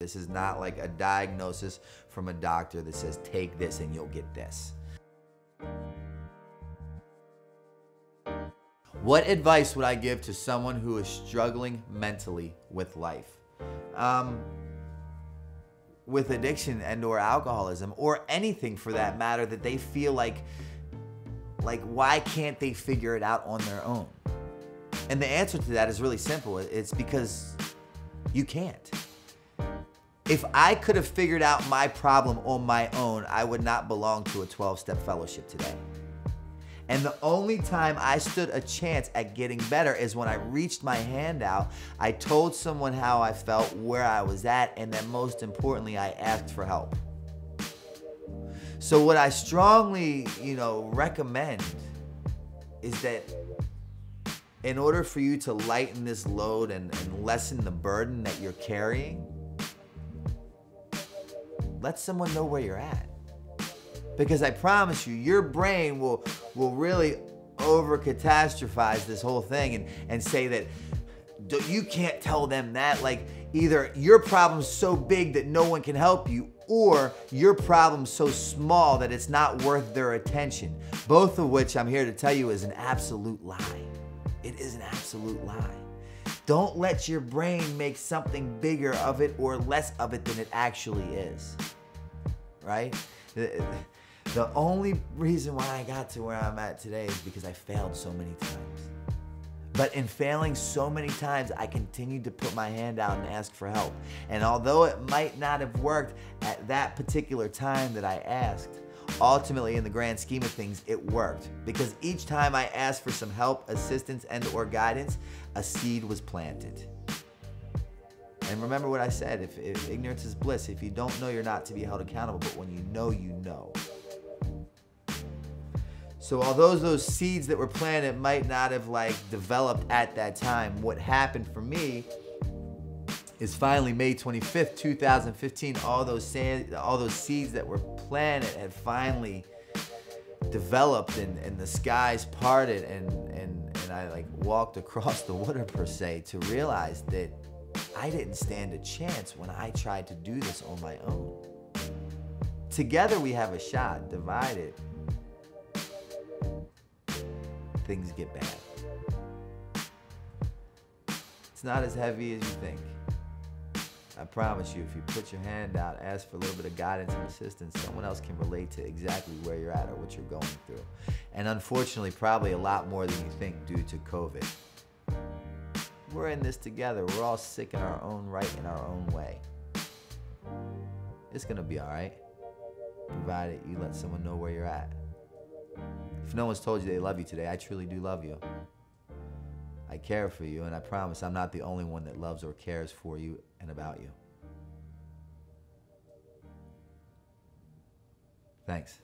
This is not like a diagnosis from a doctor that says, take this and you'll get this. What advice would I give to someone who is struggling mentally with life? With addiction and or alcoholism, or anything for that matter, that they feel like why can't they figure it out on their own? And the answer to that is really simple. It's because you can't. If I could have figured out my problem on my own, I would not belong to a 12-step fellowship today. And the only time I stood a chance at getting better is when I reached my hand out, I told someone how I felt, where I was at, and then most importantly, I asked for help. So what I strongly, recommend is that in order for you to lighten this load and lessen the burden that you're carrying, let someone know where you're at. Because I promise you, your brain will really over-catastrophize this whole thing and say that you can't tell them that. Like, either your problem's so big that no one can help you, or your problem's so small that it's not worth their attention. Both of which I'm here to tell you is an absolute lie. It is an absolute lie. Don't let your brain make something bigger of it or less of it than it actually is, right? The only reason why I got to where I'm at today is because I failed so many times. But in failing so many times, I continued to put my hand out and ask for help. And although it might not have worked at that particular time that I asked, ultimately in the grand scheme of things, it worked. Because each time I asked for some help, assistance, and or guidance, a seed was planted. And remember what I said, if ignorance is bliss, if you don't know, you're not to be held accountable, but when you know, you know. So although those seeds that were planted might not have developed at that time, what happened for me is finally May 25th, 2015, all those seeds that were planted had finally developed and the skies parted and I walked across the water per se to realize that I didn't stand a chance when I tried to do this on my own. Together we have a shot, divided, things get bad. It's not as heavy as you think. I promise you, if you put your hand out, ask for a little bit of guidance and assistance, someone else can relate to exactly where you're at or what you're going through. And unfortunately, probably a lot more than you think due to COVID. We're in this together. We're all sick in our own right, in our own way. It's gonna be all right, provided you let someone know where you're at. If no one's told you they love you today, I truly do love you. I care for you, and I promise I'm not the only one that loves or cares for you and about you. Thanks.